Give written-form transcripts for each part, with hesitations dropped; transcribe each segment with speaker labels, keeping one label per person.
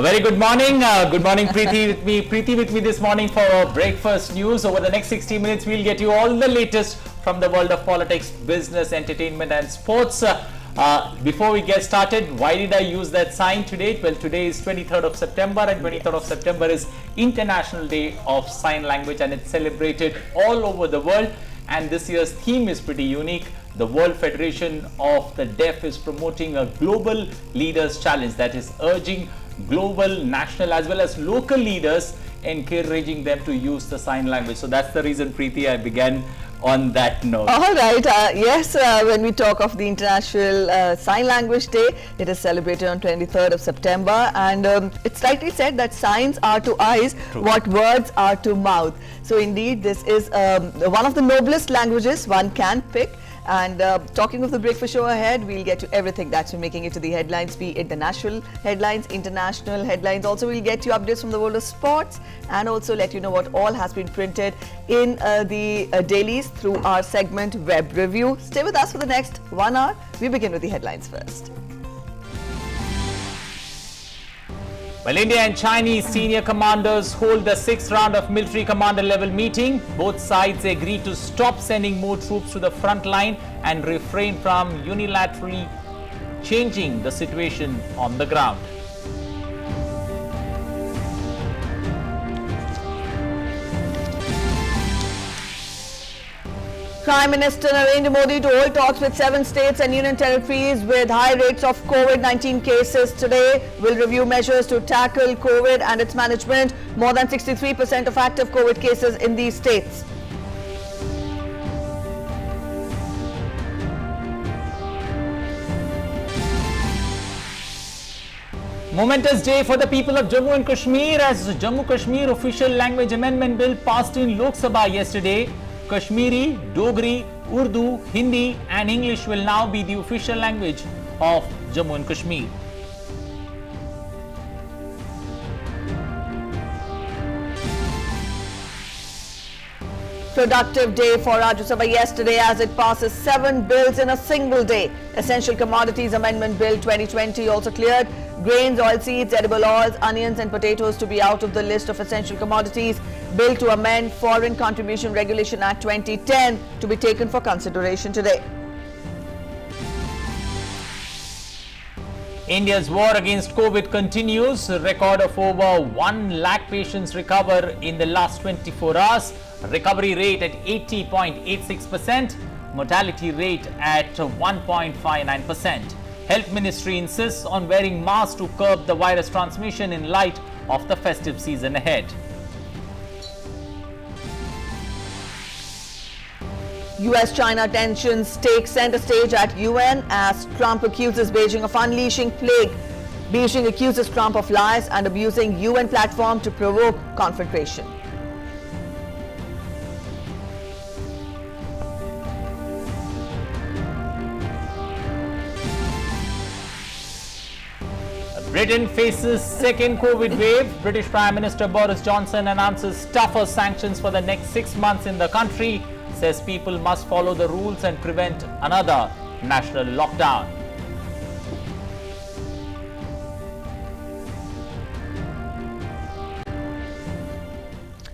Speaker 1: A very good morning. Good morning, Preeti with me. Preeti with me this morning for our breakfast news. Over the next 60 minutes, we'll get you all the latest from the world of politics, business, entertainment and sports. Before we get started, why did I use that sign today? Well, today is 23rd of September and 23rd of September is International Day of Sign Language and it's celebrated all over the world. And this year's theme is pretty unique. The World Federation of the Deaf is promoting a global leaders challenge that is urging global, national as well as local leaders, encouraging them to use the sign language. So that's the reason, Preeti, I began on that note.
Speaker 2: All right. Yes, when we talk of the International Sign Language Day, it is celebrated on 23rd of September, and it's rightly said that signs are to eyes what words are to mouth. So indeed, this is one of the noblest languages one can pick. And talking of the breakfast show ahead, we'll get to everything that's making it to the headlines, be it the national headlines, international headlines. Also, we'll get you updates from the world of sports and also let you know what all has been printed in the dailies through our segment Web Review. Stay with us for the next 1 hour. We begin with the headlines first.
Speaker 1: Well, India and Chinese senior commanders hold the 6th round of military commander level meeting. Both sides agree to stop sending more troops to the front line and refrain from unilaterally changing the situation on the ground.
Speaker 2: Prime Minister Narendra Modi to hold talks with 7 states and union territories with high rates of COVID-19 cases today. Will review measures to tackle COVID and its management. More than 63% of active COVID cases in these states.
Speaker 1: Momentous day for the people of Jammu and Kashmir as the Jammu Kashmir Official Language Amendment Bill passed in Lok Sabha yesterday. Kashmiri, Dogri, Urdu, Hindi and English will now be the official language of Jammu and Kashmir.
Speaker 2: Productive day for Rajya Sabha yesterday as it passes 7 bills in a single day. Essential Commodities Amendment Bill 2020 also cleared. Grains, oilseeds, edible oils, onions and potatoes to be out of the list of essential commodities. Bill to amend Foreign Contribution Regulation Act 2010 to be taken for consideration today.
Speaker 1: India's war against COVID continues. A record of over 1 lakh patients recover in the last 24 hours. Recovery rate at 80.86%. Mortality rate at 1.59%. Health Ministry insists on wearing masks to curb the virus transmission in light of the festive season ahead.
Speaker 2: US-China tensions take center stage at UN as Trump accuses Beijing of unleashing plague. Beijing accuses Trump of lies and abusing UN platform to provoke confrontation.
Speaker 1: Britain faces second COVID wave. British Prime Minister Boris Johnson announces tougher sanctions for the next 6 months in the country. Says people must follow the rules and prevent another national lockdown.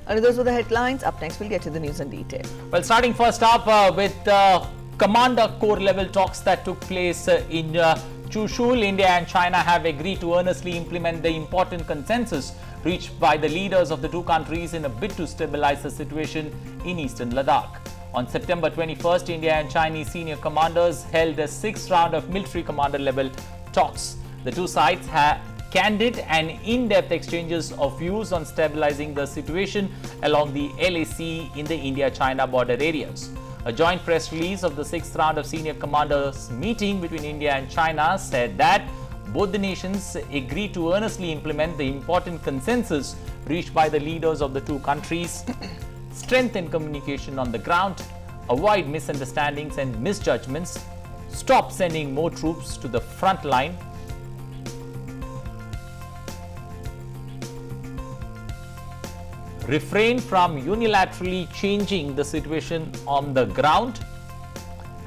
Speaker 2: And those were the headlines. Up next, we'll get to the news in detail.
Speaker 1: Well, starting first up with Commander Corps level talks that took place in Chushul. India and China have agreed to earnestly implement the important consensus reached by the leaders of the two countries in a bid to stabilize the situation in eastern Ladakh. On September 21st, India and Chinese senior commanders held a 6th round of military commander level talks. The two sides had candid and in-depth exchanges of views on stabilizing the situation along the LAC in the India-China border areas. A joint press release of the 6th round of senior commanders meeting between India and China said that both the nations agreed to earnestly implement the important consensus reached by the leaders of the two countries, strengthen communication on the ground, avoid misunderstandings and misjudgments, stop sending more troops to the front line, refrain from unilaterally changing the situation on the ground,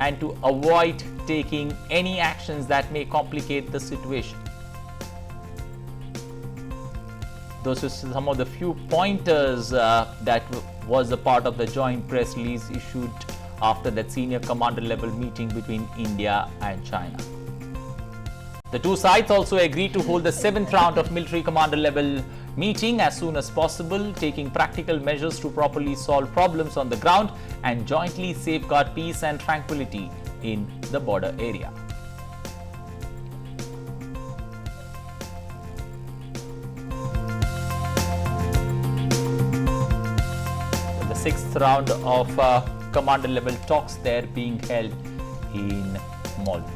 Speaker 1: and to avoid taking any actions that may complicate the situation. those are some of the few pointers that was a part of the joint press release issued after that senior commander level meeting between India and China. The two sides also agreed to hold the 7th round of military commander level meeting as soon as possible, taking practical measures to properly solve problems on the ground and jointly safeguard peace and tranquility in the border area. The 6th round of commander level talks there being held in Malta.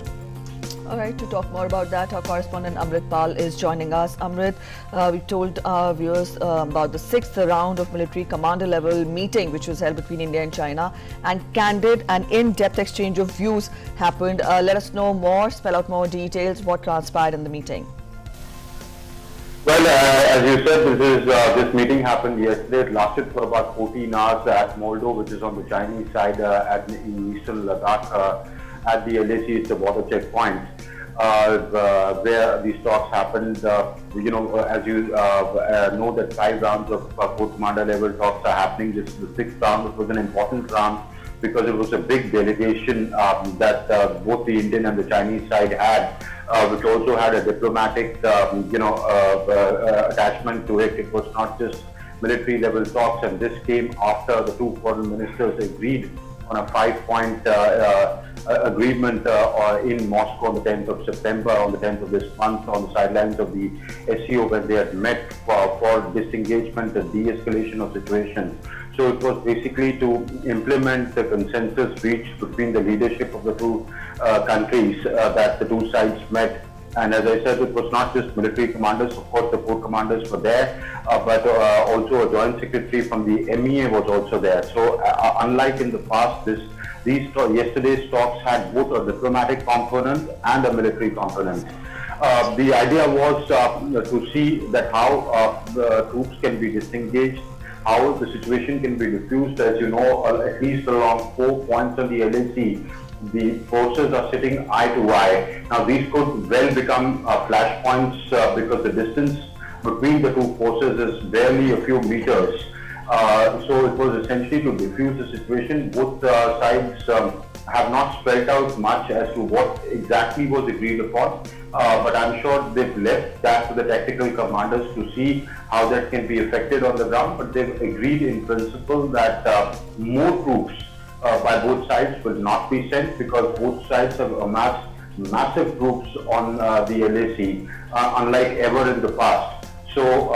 Speaker 2: All right, to talk more about that, our correspondent Amrit Pal is joining us. Amrit, we told our viewers about the 6th round of military commander level meeting which was held between India and China, and candid and in-depth exchange of views happened. Let us know more, spell out more details, what transpired in the meeting.
Speaker 3: Well, as you said, this meeting happened yesterday. It lasted for about 14 hours at Moldo, which is on the Chinese side in eastern Ladakh. At the LAC, it's a border checkpoint where these talks happened. As you know, that 5 rounds of core commander level talks are happening. This is the 6th round. It was an important round because it was a big delegation that both the Indian and the Chinese side had, which also had a diplomatic, attachment to it. It was not just military level talks, and this came after the two foreign ministers agreed on a 5-point agreement in Moscow on the 10th of September, on the 10th of this month, on the sidelines of the SCO, when they had met for disengagement and de-escalation of situation. So it was basically to implement the consensus reached between the leadership of the two countries that the two sides met. And as I said, it was not just military commanders. Of course, the corps commanders were there, but also a joint secretary from the MEA was also there. So unlike in the past, yesterday's talks had both a diplomatic component and a military component. The idea was to see that how the troops can be disengaged, how the situation can be diffused. As you know, at least along 4 points on the LAC, the forces are sitting eye to eye. Now these could well become flashpoints because the distance between the two forces is barely a few meters. So it was essentially to diffuse the situation. Both sides have not spelled out much as to what exactly was agreed upon, but I'm sure they've left that to the tactical commanders to see how that can be effected on the ground. But they've agreed in principle that more troops by both sides will not be sent, because both sides have amassed massive troops on the LAC, unlike ever in the past. So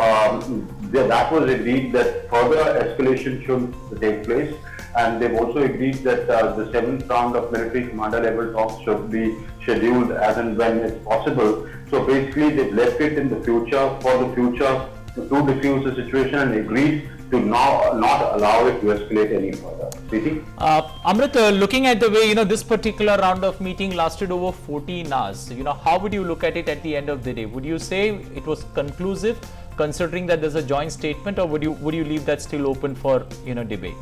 Speaker 3: that was agreed that further escalation should take place, and they've also agreed that the 7th round of military commander level talks should be scheduled as and when it's possible. So basically they've left it in the future, for the future, to diffuse the situation, and agreed to not allow it to escalate any further.
Speaker 1: Amrit, looking at the way this particular round of meeting lasted over 14 hours, how would you look at it at the end of the day? Would you say it was conclusive, considering that there's a joint statement, or would you leave that still open for debate?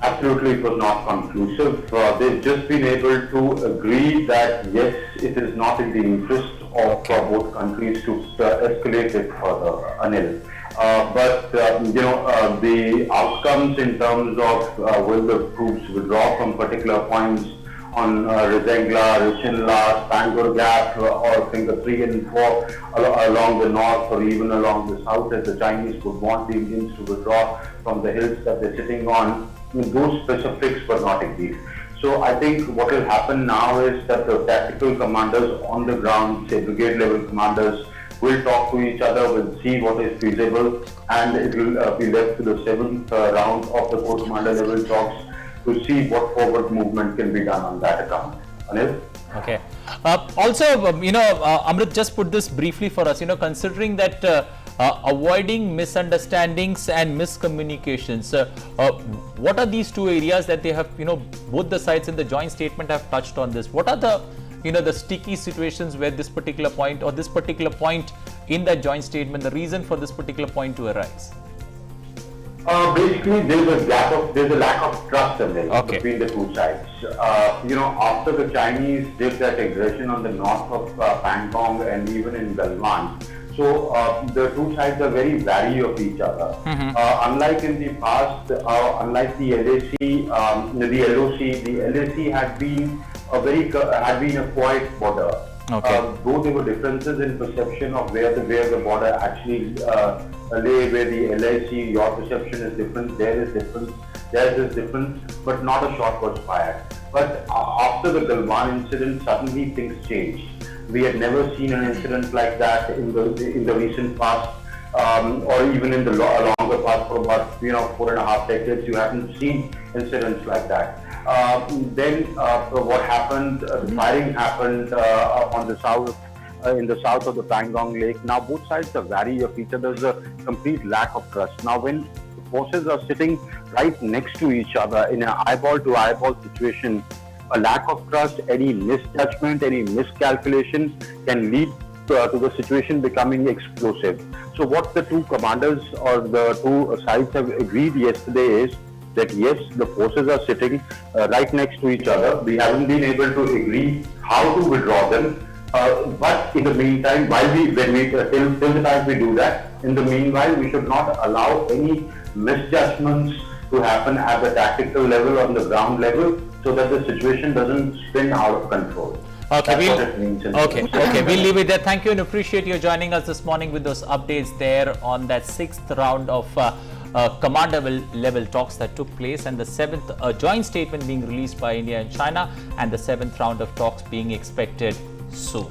Speaker 3: Absolutely, it was not conclusive. They've just been able to agree that yes, it is not in the interest of both countries to escalate it further, Anil. But the outcomes in terms of will the troops withdraw from particular points on Rizengla, Rishinla, Spangor Gap, or Finger 3 and 4 along the north, or even along the south, as the Chinese would want the Indians to withdraw from the hills that they're sitting on, those specifics were not agreed. So I think what will happen now is that the tactical commanders on the ground, say brigade level commanders, will talk to each other, will see what is feasible, and it will be left to the 7th round of the corps commander level talks to see what forward movement can be done on that account. Anil?
Speaker 1: Okay. Also, Amrit, just put this briefly for us, considering that avoiding misunderstandings and miscommunications, what are these two areas that they have, both the sides in the joint statement have touched on this? What are the sticky situations where this particular point, or this particular point in that joint statement, the reason for this particular point to arise?
Speaker 3: Basically, there's a lack of trust between the two sides. After the Chinese did that aggression on the north of Pangong and even in Galwan, So the two sides are very vary of each other. Unlike in the past, unlike the LAC, the LOC, the LAC had been a quiet border.
Speaker 1: Okay.
Speaker 3: Though there were differences in perception of where the border actually lay, where the LIC, your perception is different, theirs is different, but not a shot was fired. But after the Galwan incident, suddenly things changed. We had never seen an incident like that in the recent past, or even in the longer past. For about 4.5 decades, you haven't seen incidents like that. Then what happened? The firing happened on the south, in the south of the Pangong Lake. Now both sides are wary of each other. There's a complete lack of trust. Now when the forces are sitting right next to each other in an eyeball-to-eyeball situation, a lack of trust, any misjudgment, any miscalculation can lead to the situation becoming explosive. So what the two commanders or the two sides have agreed yesterday is that yes, the forces are sitting right next to each other. We haven't been able to agree how to withdraw them. But in the meantime, till the time we do that, in the meanwhile, we should not allow any misjudgments to happen at the tactical level, on the ground level, so that the situation doesn't spin out of control.
Speaker 1: Okay,
Speaker 3: That's what it means.
Speaker 1: We'll leave it there. Thank you and appreciate you joining us this morning with those updates there on that 6th round of commander level talks that took place, and the 7th joint statement being released by India and China, and the 7th round of talks being expected soon.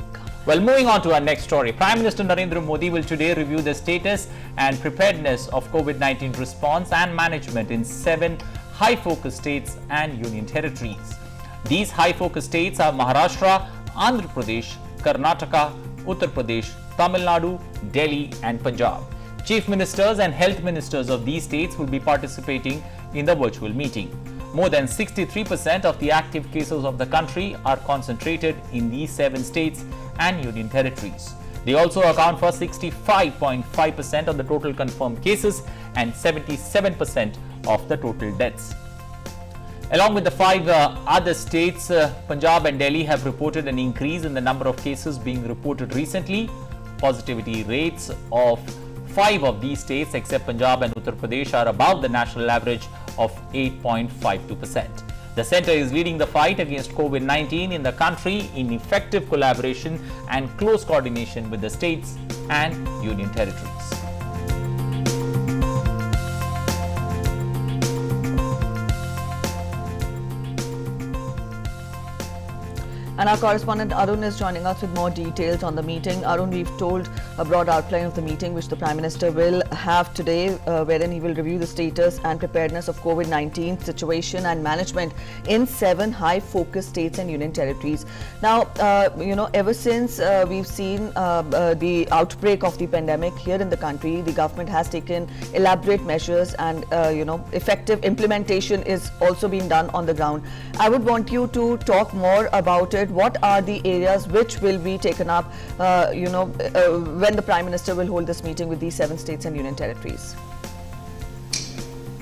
Speaker 1: Well, moving on to our next story. Prime Minister Narendra Modi will today review the status and preparedness of COVID-19 response and management in 7 high-focus states and union territories. These high-focus states are Maharashtra, Andhra Pradesh, Karnataka, Uttar Pradesh, Tamil Nadu, Delhi and Punjab. Chief Ministers and Health Ministers of these states will be participating in the virtual meeting. More than 63% of the active cases of the country are concentrated in these 7 states and union territories. They also account for 65.5% of the total confirmed cases and 77% of the total deaths. Along with the 5 other states, Punjab and Delhi have reported an increase in the number of cases being reported recently. Positivity rates of 5 of these states, except Punjab and Uttar Pradesh, are above the national average of 8.52%. The centre is leading the fight against COVID-19 in the country in effective collaboration and close coordination with the states and union territories.
Speaker 2: And our correspondent Arun is joining us with more details on the meeting. Arun, we've told a broad outline of the meeting which the Prime Minister will have today, wherein he will review the status and preparedness of COVID-19 situation and management in 7 high-focus states and union territories. Now, ever since we've seen the outbreak of the pandemic here in the country, the government has taken elaborate measures and, effective implementation is also being done on the ground. I would want you to talk more about it. What are the areas which will be taken up, when the Prime Minister will hold this meeting with these 7 states and union territories?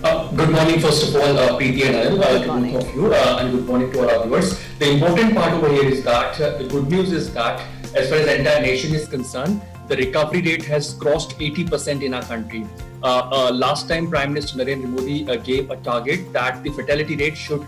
Speaker 4: Good morning, first of all, Preeti and Anil, to both of you, and good morning to all our viewers. The important part over here is that the good news is that as far as the entire nation is concerned, the recovery rate has crossed 80% in our country. Last time Prime Minister Narendra Modi gave a target that the fatality rate should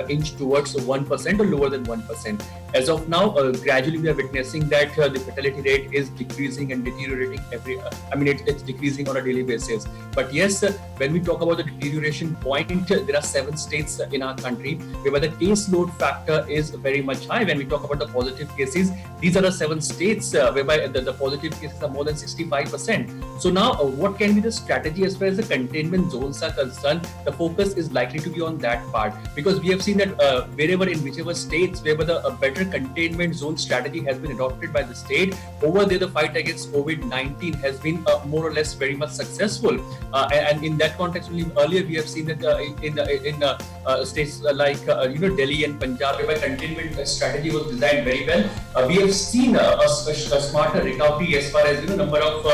Speaker 4: inch towards 1% or lower than 1%. As of now, gradually we are witnessing that the fatality rate is decreasing and deteriorating it's decreasing on a daily basis. But yes, when we talk about the deterioration point, there are 7 states in our country where the caseload factor is very much high. When we talk about the positive cases, these are the 7 states whereby the positive cases are more than 65%. So now, what can be the strategy as far as the containment zones are concerned? The focus is likely to be on that part, because we have seen that whichever states where the better containment zone strategy has been adopted by the state, over there the fight against COVID-19 has been more or less very much successful. And in that context, earlier we have seen that in states like Delhi and Punjab, where containment strategy was designed very well. We have seen a smarter recovery as far as number of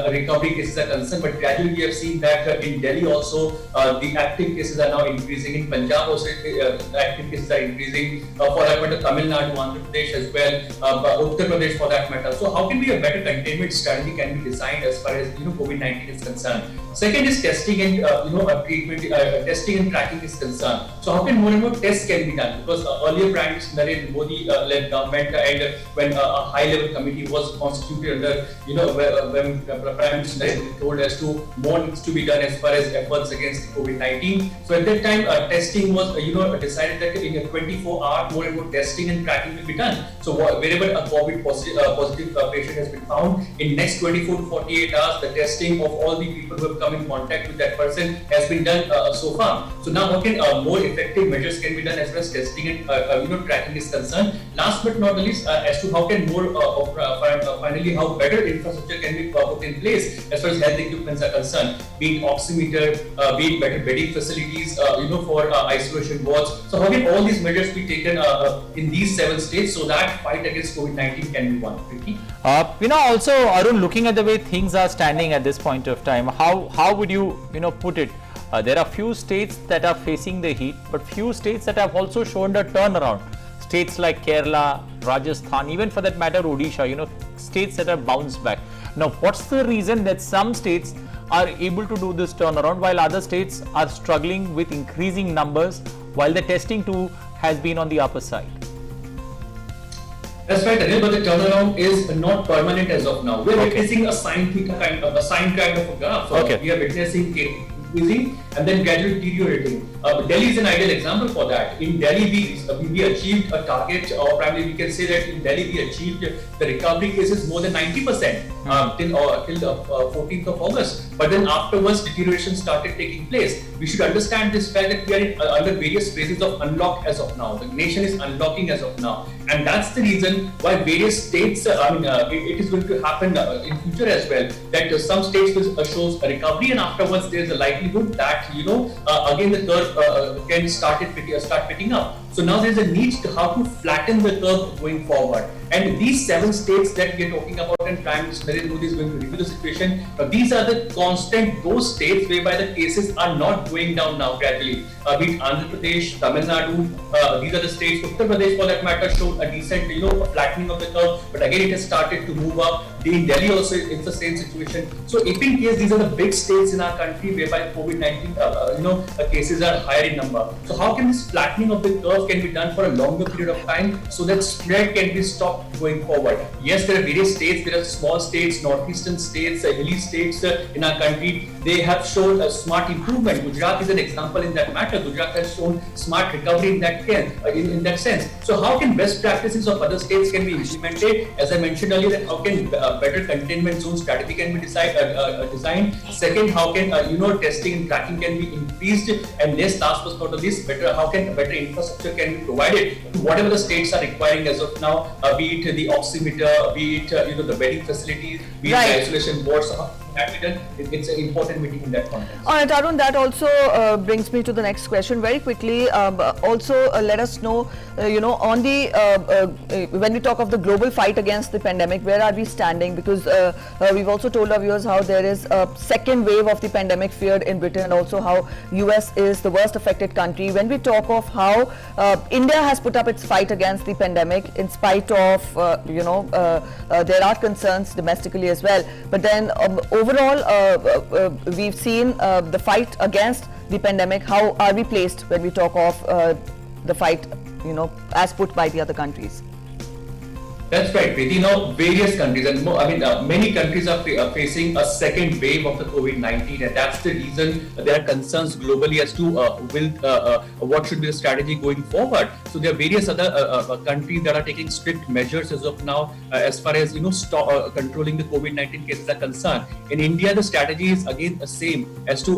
Speaker 4: recovery cases are concerned. But gradually we have seen that in Delhi also the active cases are now increasing. In Punjab also the active cases are increasing. For example, Tamil Nadu, Andhra Pradesh as well, Uttar Pradesh for that matter. So how can be a better containment strategy can be designed as far as COVID-19 is concerned? Second is testing and treatment, testing and tracking is concerned. So how can more and more tests can be done? Because earlier Prime Minister Narendra Modi led government, and when a high-level committee was constituted under when Prime Minister Narendra Modi told us to more needs to be done as far as efforts against COVID-19. So at that time, testing was decided that in a 24-hour more and more testing and tracking will be done. So wherever a COVID positive patient has been found, in next 24 to 48 hours, the testing of all the people who have come in contact with that person has been done so far. So now how can more effective measures can be done as far as testing and tracking is concerned. Last but not the least, as to how can more finally how better infrastructure can be put in place as far as health equipments are concerned, be it oximeter, be it better bedding facilities, for isolation wards. So how can all these measures be taken in these 7 states so that fight against COVID-19 can be won? Ricky?
Speaker 1: Also, Arun, looking at the way things are standing at this point of time, how would you put it? There are few states that are facing the heat, but few states that have also shown a turnaround. States like Kerala, Rajasthan, even for that matter Odisha, states that have bounced back. Now, what's the reason that some states are able to do this turnaround while other states are struggling with increasing numbers while the testing too has been on the upper side?
Speaker 4: That's right, Anil, but the turnaround is not permanent as of now. We're witnessing a sine kind of a graph. We are witnessing increasing and then gradually deteriorating. Delhi is an ideal example for that. In Delhi, we achieved a target, or probably we can say that in Delhi we achieved the recovery cases more than 90% till the 14th of August. But then afterwards, deterioration started taking place. We should understand this fact that we are under various phases of unlock as of now. The nation is unlocking as of now, and that's the reason why various states. It is going to happen in future as well. That some states will shows a recovery, and afterwards there is a likelihood that again the curve can start picking up. So now there is a need to how to flatten the curve going forward. And these 7 states that we are talking about, and Prime Minister Narendra Modi is going to review the situation. These are those states whereby the cases are not going down now gradually. Be it Andhra Pradesh, Tamil Nadu, these are the states. Uttar Pradesh, for that matter, showed a decent, flattening of the curve. But again, it has started to move up. In Delhi also, it's the same situation. So if in case these are the big states in our country whereby COVID-19, cases are higher in number. So how can this flattening of the curve can be done for a longer period of time so that spread can be stopped going forward? Yes, there are various states. There are small states, northeastern states, hilly states in our country. They have shown a smart improvement. Gujarat is an example in that matter. Gujarat has shown smart recovery in that sense. So how can best practices of other states can be implemented? As I mentioned earlier, that how can better containment zone strategy can be designed. Second, how can testing and tracking can be increased, and last but not least, how can better infrastructure can be provided to whatever the states are requiring as of now, be it the oximeter, be it the bedding facilities, be it the isolation wards. It's an important meeting in that context.
Speaker 2: All right, Arun, that also brings me to the next question very quickly. Also, let us know, on the when we talk of the global fight against the pandemic, where are we standing? Because we've also told our viewers how there is a second wave of the pandemic feared in Britain, and also how US is the worst affected country. When we talk of how India has put up its fight against the pandemic, in spite of there are concerns domestically as well, but then overall, we've seen the fight against the pandemic. How are we placed when we talk of the fight, as put by the other countries?
Speaker 4: That's right, Preeti. Various countries, and many countries are facing a second wave of the COVID-19, and that's the reason there are concerns globally as to what should be the strategy going forward. So there are various other countries that are taking strict measures as of now, as far as controlling the COVID-19 cases are concerned. In India, the strategy is again the same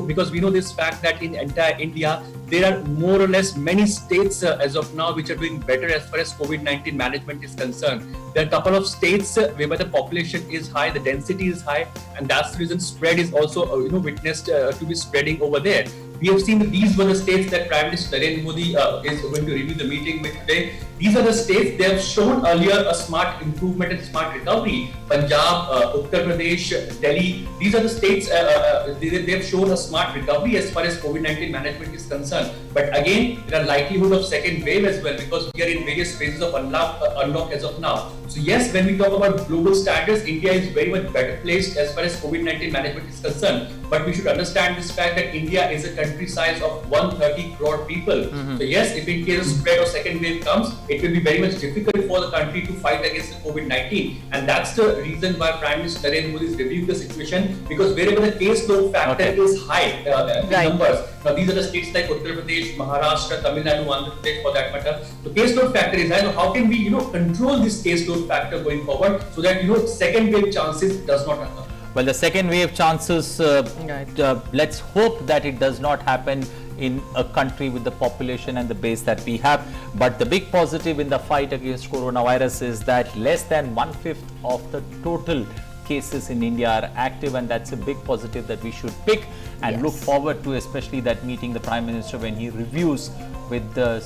Speaker 4: because we know this fact that in entire India there are more or less many states as of now which are doing better as far as COVID-19 management is concerned. There are a couple of states whereby the population is high, the density is high, and that's the reason spread is also witnessed to be spreading over there. We have seen that these were the states that Prime Minister Narendra Modi is going to review the meeting with today. These are the states, they have shown earlier a smart improvement and smart recovery. Punjab, Uttar Pradesh, Delhi, these are the states, they have shown a smart recovery as far as COVID-19 management is concerned. But again, there are likelihood of second wave as well, because we are in various phases of unlock as of now. So yes, when we talk about global standards, India is very much better placed as far as COVID-19 management is concerned. But we should understand this fact that India is a country size of 130 crore people. So yes, if in case a spread or second wave comes, it will be very much difficult for the country to fight against the COVID-19. And that's the reason why Prime Minister Narendra Modi is reviewing the situation, because wherever the case load factor is high in numbers, now these are the states like Uttar Pradesh, Maharashtra, Tamil Nadu, Andhra Pradesh for that matter. The case load factor is high. So how can we, control this case load factor going forward so that, second wave chances does not occur?
Speaker 1: Well, the second wave chances, let's hope that it does not happen in a country with the population and the base that we have. But the big positive in the fight against coronavirus is that less than 1/5 of the total cases in India are active, and that's a big positive that we should pick and look forward to, especially that meeting the Prime Minister when he reviews with the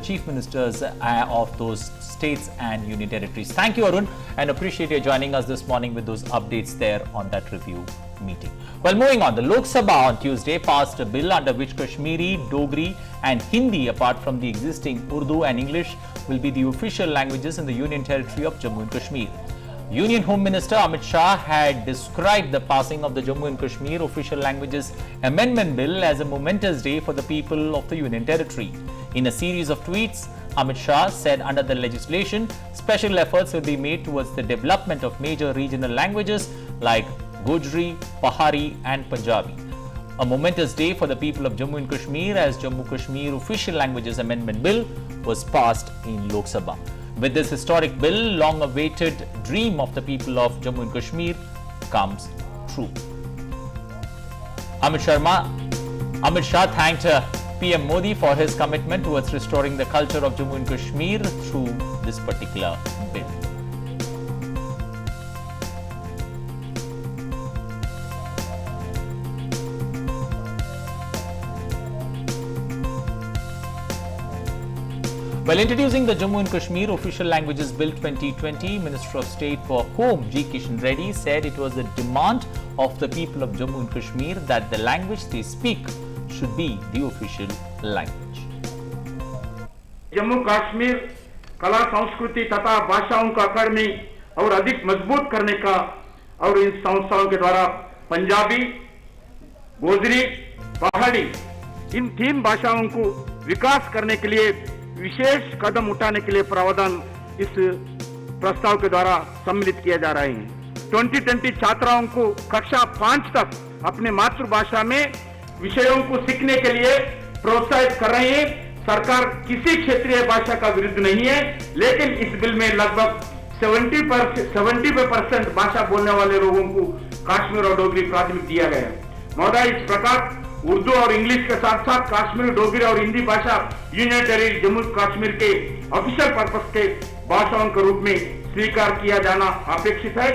Speaker 1: chief ministers of those states and union territories. Thank you, Arun, and appreciate you joining us this morning with those updates there on that review meeting. Well, moving on, the Lok Sabha on Tuesday passed a bill under which Kashmiri, Dogri and Hindi, apart from the existing Urdu and English, will be the official languages in the Union Territory of Jammu and Kashmir. Union Home Minister Amit Shah had described the passing of the Jammu and Kashmir Official Languages Amendment Bill as a momentous day for the people of the Union Territory. In a series of tweets, Amit Shah said under the legislation, special efforts will be made towards the development of major regional languages like Gujri, Pahari and Punjabi. A momentous day for the people of Jammu and Kashmir as Jammu Kashmir Official Languages Amendment Bill was passed in Lok Sabha. With this historic bill, long-awaited dream of the people of Jammu and Kashmir comes true. Amit Shah thanked PM Modi for his commitment towards restoring the culture of Jammu and Kashmir through this particular bill. While introducing the Jammu and Kashmir Official Languages Bill 2020, Minister of State for Home G. Kishan Reddy said it was a demand of the people of Jammu and Kashmir that the language they speak should be the official language.
Speaker 5: Jammu Kashmir कला संस्कृति तथा भाषाओं का अकादमी और अधिक मजबूत करने का और इन संस्थाओं के द्वारा पंजाबी, गोजरी, पहाड़ी इन 3 भाषाओं को विकास करने के लिए विशेष कदम उठाने के लिए प्रावधान इस प्रस्ताव के द्वारा सम्मिलित किया जा रहे हैं। 2020 छात्राओं को कक्षा 5 तक अपने मातृभाषा में विषयों को सीखने के लिए प्रोत्साहित कर रहे हैं। सरकार किसी क्षेत्रीय भाषा का विरुद्ध नहीं है, लेकिन इस बिल में लगभग 70% भाषा बोलने वाले लोगों को कश्मीर और डोगरी प्राथमिक दिया गया है। महोदय, इस प्रकार उर्दू और इंग्लिश के साथ साथ कश्मीरी, डोगरी और हिंदी भाषा यूनियन टेरिटरी जम्मू कश्मीर के ऑफिशियल पर्पस के भाषाओं के रूप में स्वीकार किया जाना अपेक्षित है।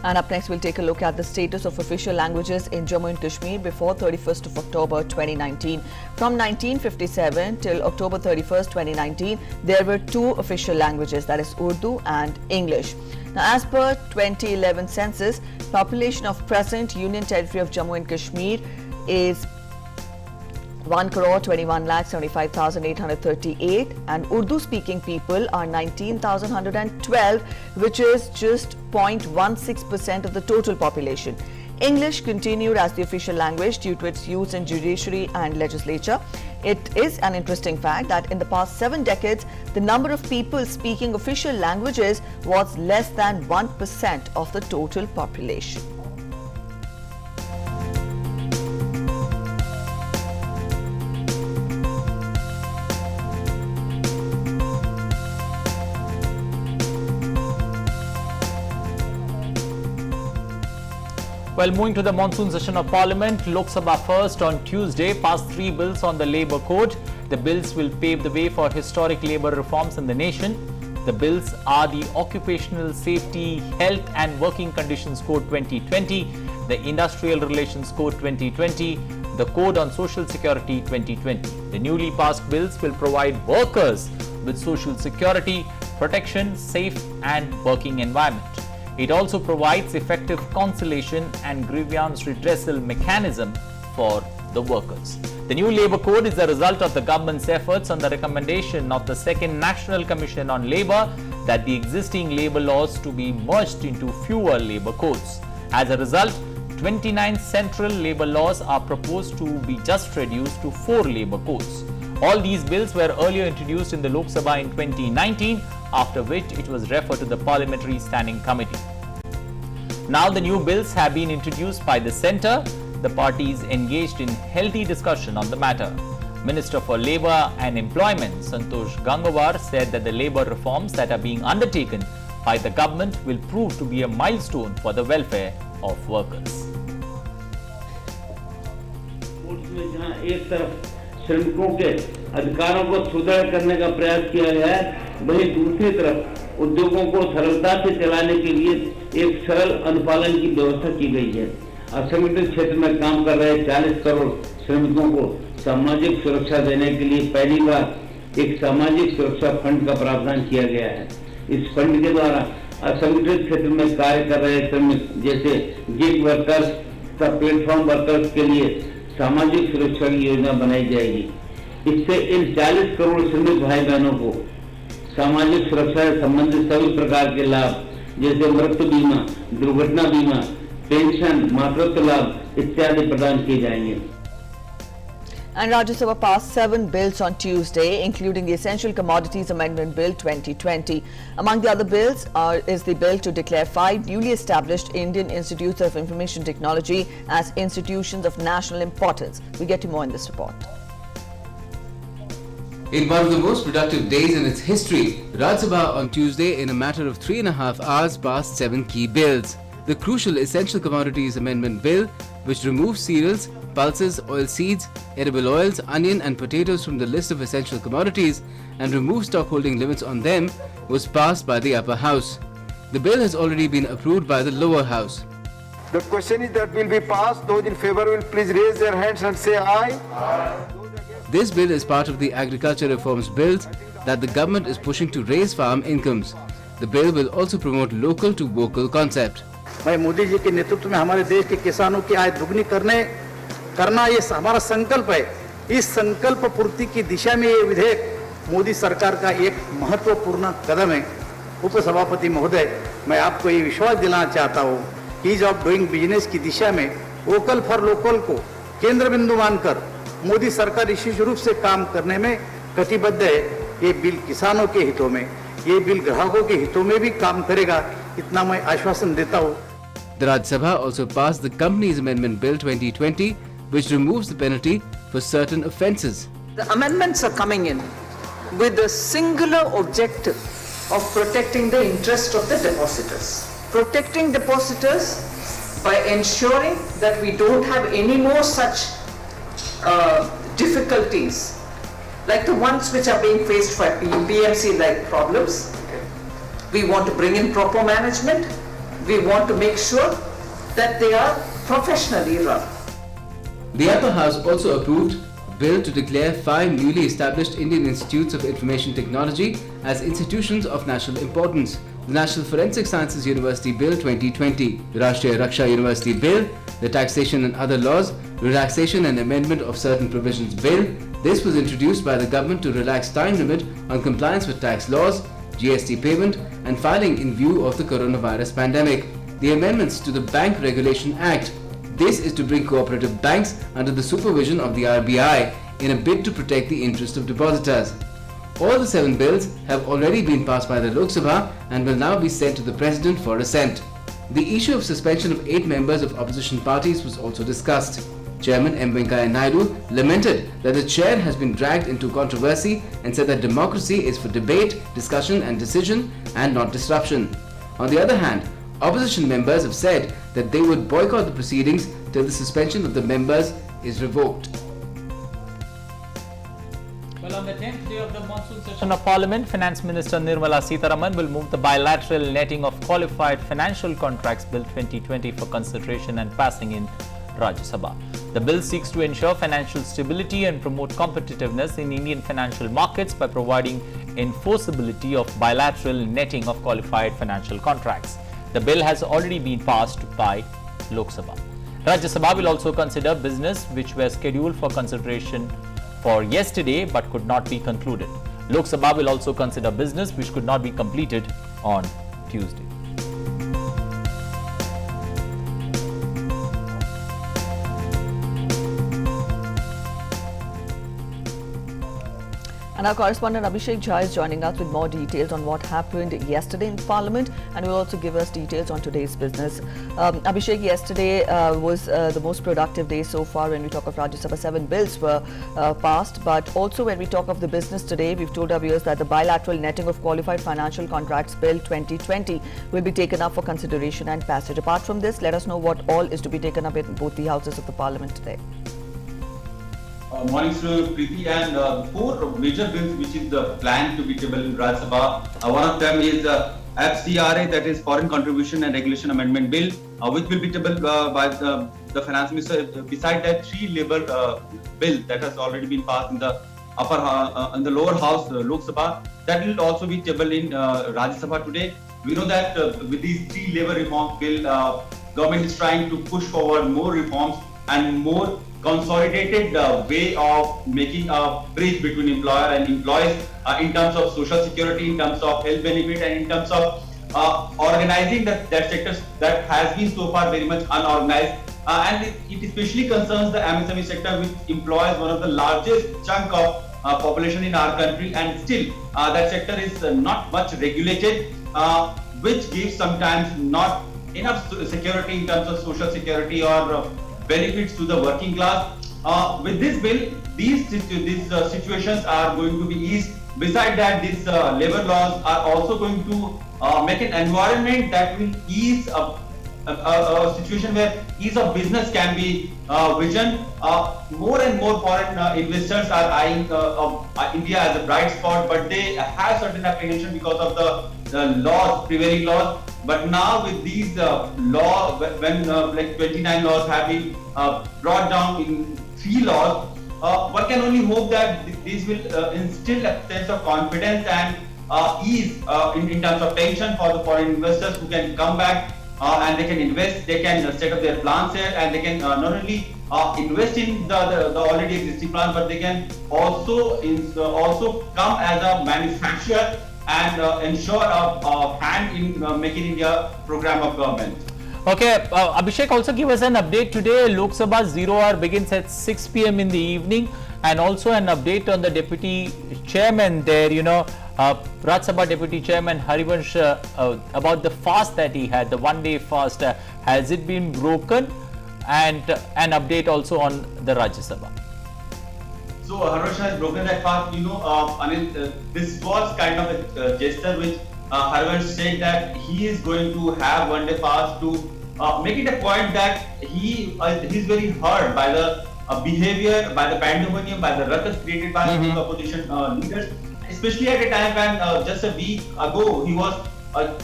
Speaker 2: And up next, we'll take a look at the status of official languages in Jammu and Kashmir before 31st of October 2019. From 1957 till October 31st, 2019, there were 2 official languages, that is Urdu and English. Now, as per 2011 census, population of present Union Territory of Jammu and Kashmir is 1,21,75,838 and Urdu speaking people are 19,112, which is just 0.16% of the total population. English continued as the official language due to its use in judiciary and legislature. It is an interesting fact that in the past 7 decades, the number of people speaking official languages was less than 1% of the total population.
Speaker 1: Well, moving to the monsoon session of Parliament, Lok Sabha first on Tuesday passed 3 bills on the Labour Code. The bills will pave the way for historic labour reforms in the nation. The bills are the Occupational Safety, Health and Working Conditions Code 2020 the Industrial Relations Code 2020, the Code on Social Security 2020. The newly passed bills will provide workers with social security, protection, safe and working environment. It also provides effective conciliation and grievance redressal mechanism for the workers. The new Labour Code is the result of the government's efforts on the recommendation of the Second National Commission on Labour that the existing labour laws to be merged into fewer labour codes. As a result, 29 central labour laws are proposed to be just reduced to 4 labour codes. All these bills were earlier introduced in the Lok Sabha in 2019, after which it was referred to the Parliamentary Standing Committee. Now the new bills have been introduced by the centre. The parties engaged in healthy discussion on the matter. Minister for Labour and Employment Santosh Gangwar said that the labour reforms that are being undertaken by the government will prove to be a milestone for the welfare of workers.
Speaker 6: एक तरफ श्रमिकों के अधिकारों को सुदृढ़ करने का प्रयास किया गया है, वहीं दूसरी तरफ उद्योगों को सरलता से चलाने के लिए एक सरल अनुपालन की व्यवस्था की गई है। असंगठित क्षेत्र में काम कर रहे 40 करोड़ श्रमिकों को सामाजिक सुरक्षा देने के लिए पहली बार एक सामाजिक सुरक्षा फंड का प्रावधान किया गया है। इस फंड के द्वारा असंगठित क्षेत्र में कार्य कर रहे श्रमिक जैसे गिग वर्कर्स तथा प्लेटफॉर्म वर्कर्स के लिए सामाजिक सुरक्षा की योजना बनाई जाएगी। इससे इन 40 करोड़ श्रमिक भाई बहनों को सामाजिक सुरक्षा से संबंधित सभी प्रकार के लाभ जैसे मृत्यु बीमा, दुर्घटना बीमा, पेंशन, मातृत्व लाभ इत्यादि प्रदान किए जाएंगे।
Speaker 2: And Rajya Sabha passed 7 bills on Tuesday, including the Essential Commodities Amendment Bill 2020. Among the other bills is the bill to declare 5 newly established Indian Institutes of Information Technology as institutions of national importance. We get to more in this report.
Speaker 7: In one of the most productive days in its history, Rajya Sabha on Tuesday, in a matter of 3.5 hours, passed 7 key bills. The crucial Essential Commodities Amendment Bill, which removes cereals, pulses, oilseeds, edible oils, onion and potatoes from the list of essential commodities and removes stockholding limits on them, was passed by the upper house. The bill has already been approved by the lower house.
Speaker 8: The question is that will be passed. Those in favour will please raise their hands and say aye. Aye.
Speaker 7: This bill is part of the agriculture reforms bills that the government is pushing to raise farm incomes. The bill will also promote local to vocal concept.
Speaker 9: भाई मोदी जी के नेतृत्व में हमारे देश के किसानों की आय दुगनी करना ये हमारा संकल्प है। इस संकल्प पूर्ति की दिशा में ये विधेयक मोदी सरकार का एक महत्वपूर्ण कदम है। उपसभापति महोदय, मैं आपको ये विश्वास दिलाना चाहता हूँ कि ईज ऑफ डूइंग बिजनेस की दिशा में वोकल फॉर लोकल को केंद्र बिंदु मानकर मोदी सरकार विशेष रूप से काम करने में कटिबद्ध है। ये बिल किसानों के हितों में, ये बिल ग्राहकों के हितों में भी काम करेगा, इतना मैं आश्वासन देता हूँ।
Speaker 7: The Rajya Sabha also passed the Companies Amendment Bill 2020, which removes the penalty for certain offences.
Speaker 10: The amendments are coming in with the singular objective of protecting the interest of the depositors. Protecting depositors by ensuring that we don't have any more such difficulties like the ones which are being faced by PMC-like problems. We want to bring in proper management. We want to make sure that they are professionally run.
Speaker 7: The upper house also approved a bill to declare 5 newly established Indian Institutes of Information Technology as institutions of national importance. The National Forensic Sciences University Bill 2020, the Rashtriya Raksha University Bill, the Taxation and Other Laws, Relaxation and Amendment of Certain Provisions Bill. This was introduced by the government to relax time limit on compliance with tax laws, GST payment and filing in view of the coronavirus pandemic. The amendments to the Bank Regulation Act. This is to bring cooperative banks under the supervision of the RBI in a bid to protect the interest of depositors. All the 7 bills have already been passed by the Lok Sabha and will now be sent to the President for assent. The issue of suspension of 8 members of opposition parties was also discussed. Chairman M. Venkaiah Naidu lamented that the chair has been dragged into controversy and said that democracy is for debate, discussion and decision and not disruption. On the other hand, opposition members have said that they would boycott the proceedings till the suspension of the members is revoked.
Speaker 1: Well, on the 10th day of the monsoon session of Parliament, Finance Minister Nirmala Sitharaman will move the bilateral netting of qualified financial contracts Bill 2020 for consideration and passing in Rajya Sabha. The bill seeks to ensure financial stability and promote competitiveness in Indian financial markets by providing enforceability of bilateral netting of qualified financial contracts. The bill has already been passed by Lok Sabha. Rajya Sabha will also consider business which were scheduled for consideration for yesterday but could not be concluded. Lok Sabha will also consider business which could not be completed on Tuesday.
Speaker 2: And our correspondent Abhishek Jha is joining us with more details on what happened yesterday in Parliament, and will also give us details on today's business. Abhishek, yesterday was the most productive day so far when we talk of Rajya Sabha. 7 bills were passed, but also when we talk of the business today, we've told our viewers that the bilateral netting of qualified financial contracts Bill 2020 will be taken up for consideration and passage. Apart from this, let us know what all is to be taken up in both the houses of the Parliament today.
Speaker 11: Morning, Sir Preeti, and 4 major bills which is planned to be tabled in Rajya Sabha. One of them is FCRA, that is Foreign Contribution and Regulation Amendment Bill, which will be tabled by the Finance Minister. Beside that, 3 labor bills that has already been passed in the in the lower house, Lok Sabha, that will also be tabled in Rajya Sabha today. We know that with these 3 labor reform bill, government is trying to push forward more reforms and more consolidated way of making a bridge between employer and employees in terms of social security, in terms of health benefit, and in terms of organizing that sector that has been so far very much unorganized. And it especially concerns the MSME sector, which employs one of the largest chunk of population in our country, and still that sector is not much regulated, which gives sometimes not enough security in terms of social security or benefits to the working class. With this bill, these situations are going to be eased. Besides that, these labor laws are also going to make an environment that will ease a situation where ease of business can be vision. More and more foreign investors are eyeing India as a bright spot, but they have certain apprehension because of the laws, prevailing laws. But now with these laws, when like 29 laws have been brought down in 3 laws, one can only hope that these will instill a sense of confidence and ease in terms of tension for the foreign investors who can come back and they can invest, they can set up their plans here, and they can not only invest in the already existing plans, but they can also come as a manufacturer and ensure a hand in Make in India program of government.
Speaker 1: Okay, Abhishek, also give us an update today. Lok Sabha 0 hour begins at 6 p.m. in the evening, and also an update on the Deputy Chairman there, Rajya Sabha Deputy Chairman Harivansh, about the fast that he had, the 1-day fast. Has it been broken? And an update also on the Rajya Sabha.
Speaker 11: So Harivansh has broken that fast. Anil, this was kind of a gesture which Harivansh said that he is going to have 1-day fast to make it a point that he is very hurt by the behavior, by the pandemonium, by the ruckus created by the opposition leaders, especially at a time when just a week ago he was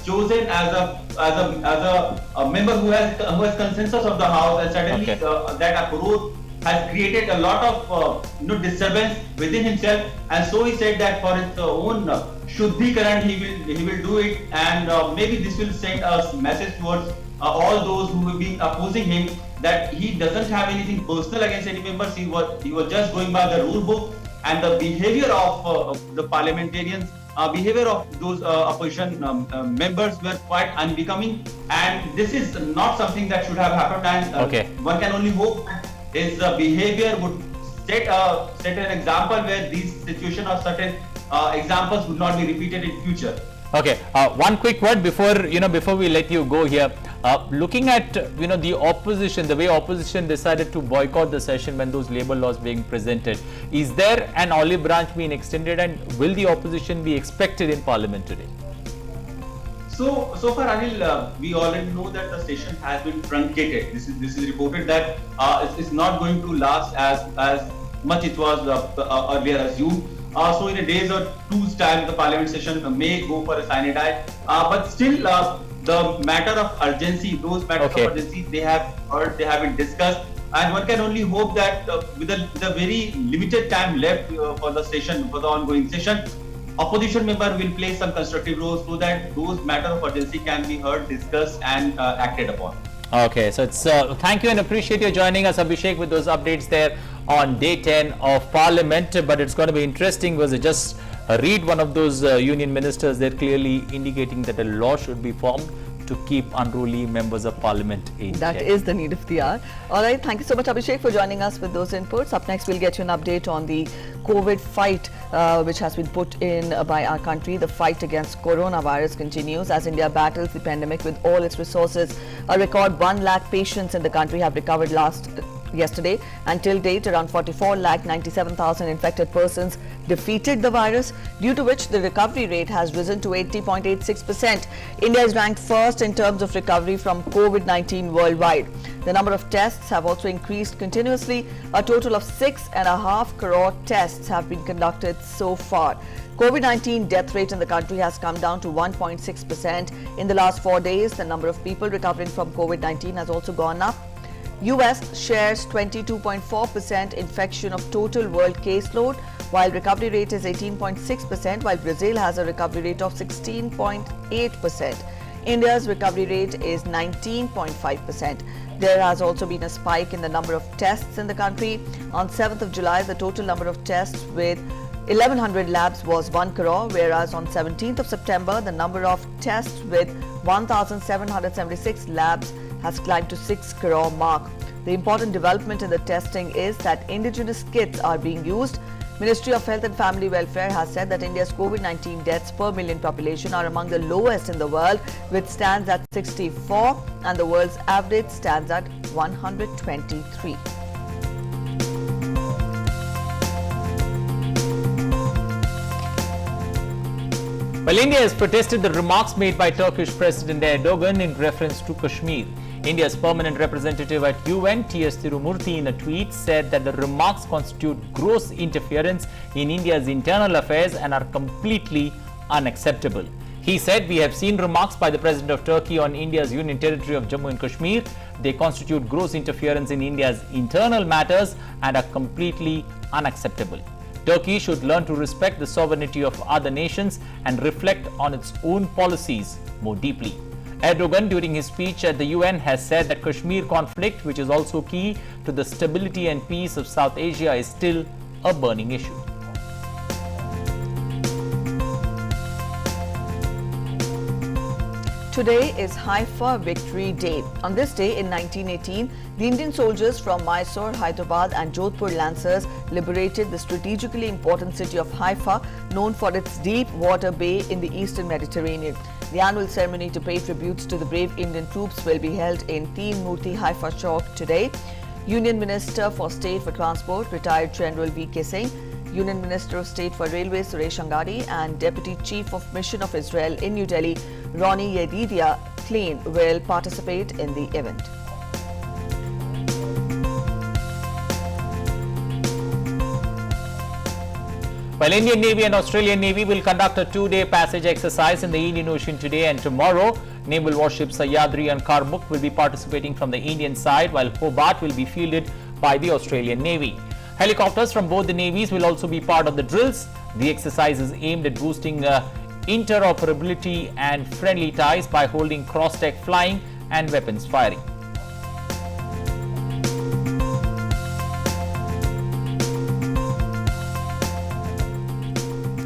Speaker 11: chosen as a member who has consensus of the house, and suddenly that approach has created a lot of disturbance within himself, and so he said that for his own Shuddhikaran he will do it, and maybe this will send a message towards all those who have been opposing him that he doesn't have anything personal against any members. He was just going by the rule book, and the behavior of the parliamentarians, behavior of those opposition members were quite unbecoming, and this is not something that should have happened, and one can only hope that his behavior would set an example where these situations or certain examples would not be repeated in future.
Speaker 1: Okay, one quick word before we let you go here. Looking at the opposition, the way opposition decided to boycott the session when those labor laws being presented, is there an olive branch being extended, and will the opposition be expected in Parliament today?
Speaker 11: So far, Anil, we already know that the session has been truncated. This is reported that it's not going to last as much it was earlier assumed. So in a day's or two's time, the parliament session may go for a sine die. But still, the matter of urgency, those matters of urgency, they have heard, they have been discussed. And one can only hope that with the very limited time left for the session, for the ongoing session, opposition member will play some constructive role so that those matters of urgency can be heard, discussed and acted upon.
Speaker 1: Okay, so it's thank you and appreciate you joining us, Abhishek, with those updates there on day 10 of Parliament. But it's going to be interesting because I just read one of those union ministers. They're clearly indicating that a law should be formed to keep unruly members of Parliament in check.
Speaker 2: That is the need of the hour. All right, thank you so much, Abhishek, for joining us with those inputs. Up next, we'll get you an update on the COVID fight which has been put in by our country. The fight against coronavirus continues as India battles the pandemic with all its resources. A record 1 lakh patients in the country have recovered yesterday, and till date around 44,97,000 infected persons defeated the virus, due to which the recovery rate has risen to 80.86%. India is ranked first in terms of recovery from COVID-19 worldwide. The number of tests have also increased continuously. A total of 6.5 crore tests have been conducted so far. COVID-19 death rate in the country has come down to 1.6%. In the last 4 days, the number of people recovering from COVID-19 has also gone up. US shares 22.4% infection of total world caseload, while recovery rate is 18.6%, while Brazil has a recovery rate of 16.8%. India's recovery rate is 19.5%. There has also been a spike in the number of tests in the country. On 7th of July, the total number of tests with 1100 labs was 1 crore, whereas on 17th of September, the number of tests with 1776 labs has climbed to 6 crore mark. The important development in the testing is that indigenous kits are being used. Ministry of Health and Family Welfare has said that India's COVID-19 deaths per million population are among the lowest in the world, which stands at 64, and the world's average stands at 123.
Speaker 1: Well, India has protested the remarks made by Turkish President Erdogan in reference to Kashmir. India's permanent representative at UN, T.S. Tirumurthy, in a tweet said that the remarks constitute gross interference in India's internal affairs and are completely unacceptable. He said, "We have seen remarks by the President of Turkey on India's union territory of Jammu and Kashmir. They constitute gross interference in India's internal matters and are completely unacceptable. Turkey should learn to respect the sovereignty of other nations and reflect on its own policies more deeply." Erdogan, during his speech at the UN, has said that Kashmir conflict, which is also key to the stability and peace of South Asia, is still a burning issue.
Speaker 2: Today is Haifa Victory Day. On this day in 1918, the Indian soldiers from Mysore, Hyderabad and Jodhpur Lancers liberated the strategically important city of Haifa, known for its deep water bay in the eastern Mediterranean. The annual ceremony to pay tributes to the brave Indian troops will be held in Teen Murti Haifa Chowk today. Union Minister for State for Transport, retired General V.K. Singh, Union Minister of State for Railways Suresh Angadi and Deputy Chief of Mission of Israel in New Delhi, Ronnie Yedidia Klein, will participate in the event.
Speaker 1: Well, Indian Navy and Australian Navy will conduct a 2-day passage exercise in the Indian Ocean today and tomorrow. Naval warships Sahyadri and Karmuk will be participating from the Indian side, while Hobart will be fielded by the Australian Navy. Helicopters from both the navies will also be part of the drills. The exercise is aimed at boosting interoperability and friendly ties by holding cross-deck flying and weapons firing.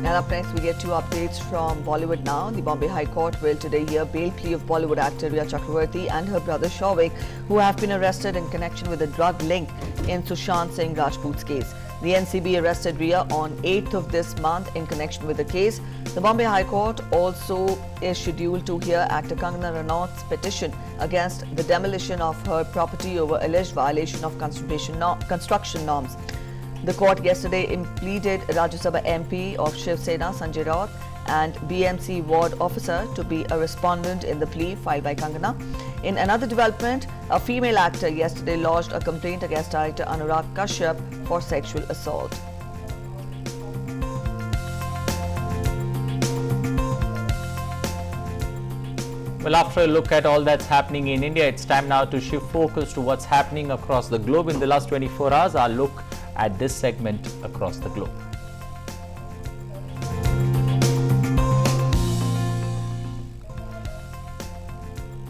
Speaker 2: And up next, we get 2 updates from Bollywood now. The Bombay High Court will today hear bail plea of Bollywood actor Rhea Chakravarti and her brother Shauvik, who have been arrested in connection with a drug link in Sushant Singh Rajput's case. The NCB arrested Rhea on 8th of this month in connection with the case. The Bombay High Court also is scheduled to hear actor Kangana Ranaut's petition against the demolition of her property over alleged violation of construction norms. The court yesterday pleaded Rajya Sabha MP of Shiv Sena Sanjay Raut and BMC ward officer to be a respondent in the plea filed by Kangana. In another development, a female actor yesterday lodged a complaint against director Anurag Kashyap for sexual assault.
Speaker 1: Well, after a look at all that's happening in India, it's time now to shift focus to what's happening across the globe in the last 24 hours. Our look at this segment across the globe.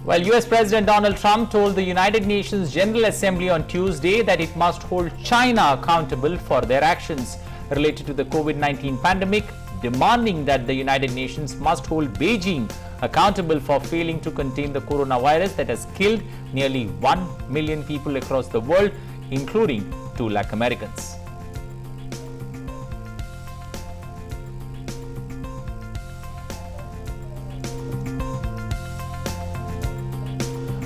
Speaker 1: Well, US President Donald Trump told the United Nations General Assembly on Tuesday that it must hold China accountable for their actions related to the COVID-19 pandemic, demanding that the United Nations must hold Beijing accountable for failing to contain the coronavirus that has killed nearly 1 million people across the world, including 2 lakh Americans.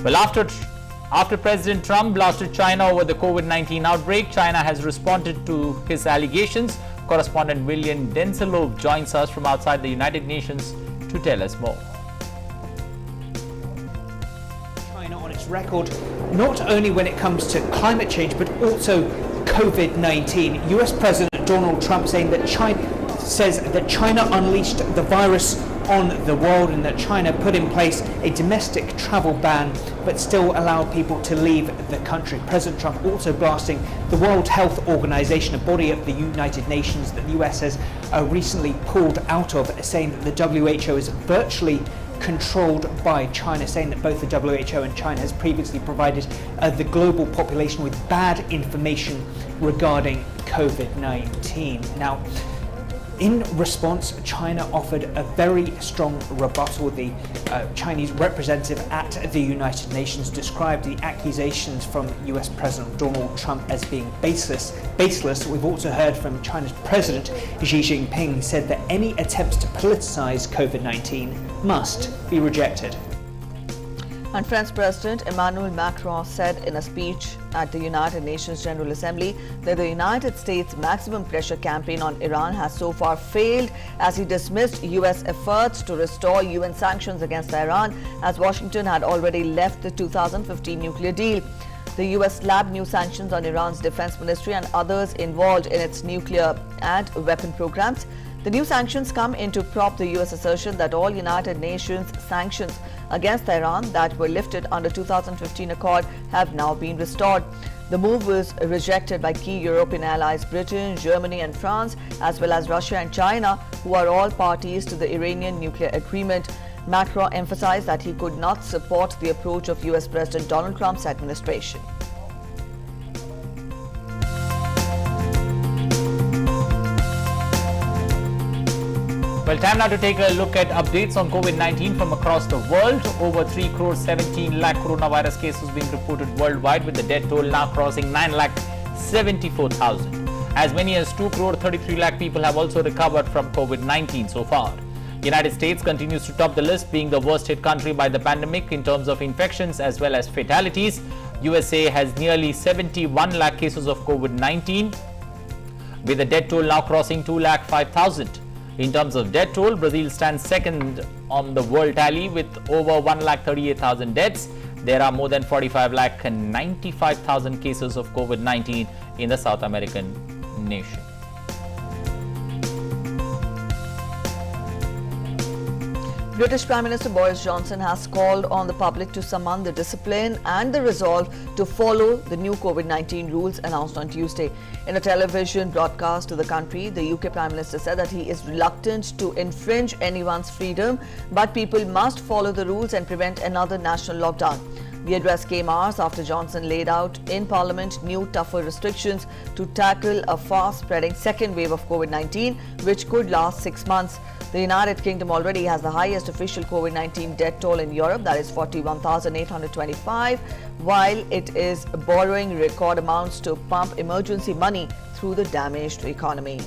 Speaker 1: Well, after President Trump blasted China over the COVID-19 outbreak, China has responded to his allegations. Correspondent William Denselov joins us from outside the United Nations to tell us more.
Speaker 12: China on its record, not only when it comes to climate change, but also COVID-19. US President Donald Trump says that China unleashed the virus on the world and that China put in place a domestic travel ban but still allowed people to leave the country. President Trump also blasting the World Health Organization, a body of the United Nations that the US has recently pulled out of, saying that the WHO is virtually controlled by China, saying that both the WHO and China has previously provided the global population with bad information regarding COVID-19. Now, in response, China offered a very strong rebuttal. The Chinese representative at the United Nations described the accusations from US President Donald Trump as being baseless. We've also heard from China's President Xi Jinping said that any attempts to politicize COVID-19 must be rejected.
Speaker 2: And French President Emmanuel Macron said in a speech at the United Nations General Assembly that the United States' maximum pressure campaign on Iran has so far failed, as he dismissed US efforts to restore UN sanctions against Iran, as Washington had already left the 2015 nuclear deal. The US slapped new sanctions on Iran's defense ministry and others involved in its nuclear and weapon programs. The new sanctions come in to prop the US assertion that all United Nations sanctions against Iran that were lifted under 2015 accord have now been restored. The move was rejected by key European allies Britain, Germany and France, as well as Russia and China, who are all parties to the Iranian nuclear agreement. Macron emphasized that he could not support the approach of US President Donald Trump's administration.
Speaker 1: Well, time now to take a look at updates on COVID-19 from across the world. Over 3 crore 17 lakh coronavirus cases being reported worldwide, with the death toll now crossing 9 lakh 74,000. As many as 2 crore 33 lakh people have also recovered from COVID-19 so far. The United States continues to top the list, being the worst hit country by the pandemic in terms of infections as well as fatalities. USA has nearly 71 lakh cases of COVID-19, with the death toll now crossing 2 lakh 5,000. In terms of death toll, Brazil stands second on the world tally with over 1 lakh 38,000 deaths. There are more than 45 lakh and 95,000 cases of COVID-19 in the South American nation.
Speaker 2: British Prime Minister Boris Johnson has called on the public to summon the discipline and the resolve to follow the new COVID-19 rules announced on Tuesday. In a television broadcast to the country, the UK Prime Minister said that he is reluctant to infringe anyone's freedom, but people must follow the rules and prevent another national lockdown. The address came hours after Johnson laid out in Parliament new tougher restrictions to tackle a fast-spreading second wave of COVID-19, which could last 6 months. The United Kingdom already has the highest official COVID-19 death toll in Europe, that is 41,825, while it is borrowing record amounts to pump emergency money through the damaged economy.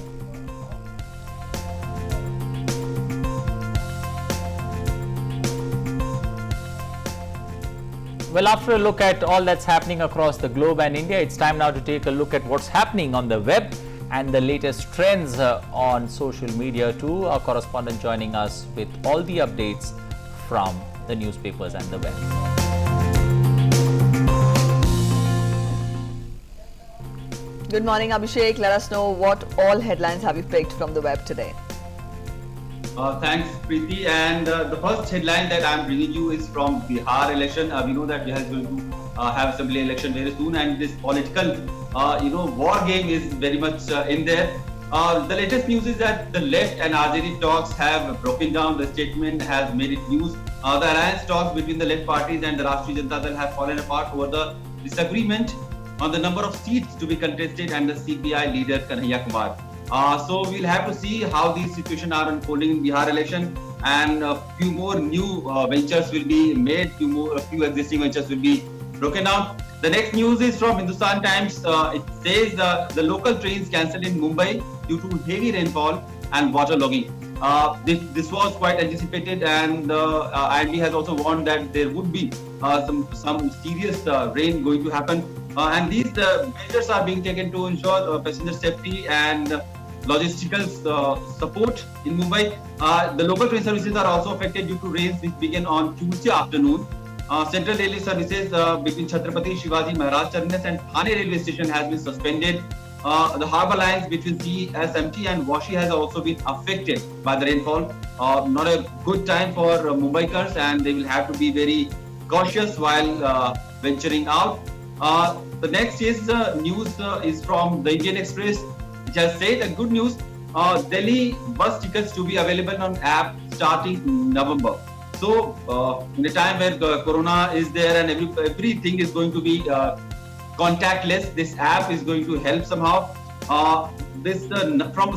Speaker 1: Well, after a look at all that's happening across the globe and India, it's time now to take a look at what's happening on the web and the latest trends on social media too. Our correspondent joining us with all the updates from the newspapers and the web.
Speaker 2: Good morning, Abhishek. Let us know what all headlines have you picked from the web today.
Speaker 11: Thanks, Preeti. And the first headline that I'm bringing you is from Bihar election. We know that Bihar is going to have assembly election very soon, and this political, war game is very much in there. The latest news is that the left and RJD talks have broken down. The statement has made it news. The alliance talks between the left parties and the Rashtriya Janata Dal have fallen apart over the disagreement on the number of seats to be contested and the CPI leader Kanhaiya Kumar. So we'll have to see how these situations are unfolding in Bihar election, and a few more new ventures will be made. A few existing ventures will be broken down. The next news is from Hindustan Times. It says the local trains cancelled in Mumbai due to heavy rainfall and waterlogging. This was quite anticipated, and IMD has also warned that there would be some serious rain going to happen. And these measures are being taken to ensure passenger safety and logistical support in Mumbai. The local train services are also affected due to rains which began on Tuesday afternoon. Central Railway services between Chhatrapati Shivaji Maharaj Terminus and Thane Railway Station has been suspended. The harbour lines between CSMT and Washi has also been affected by the rainfall. Not a good time for Mumbaikars, and they will have to be very cautious while venturing out. The next is news is from the Indian Express, which has said a good news. Delhi bus tickets to be available on app starting November. So in a time where Corona is there and everything is going to be contactless, this app is going to help somehow.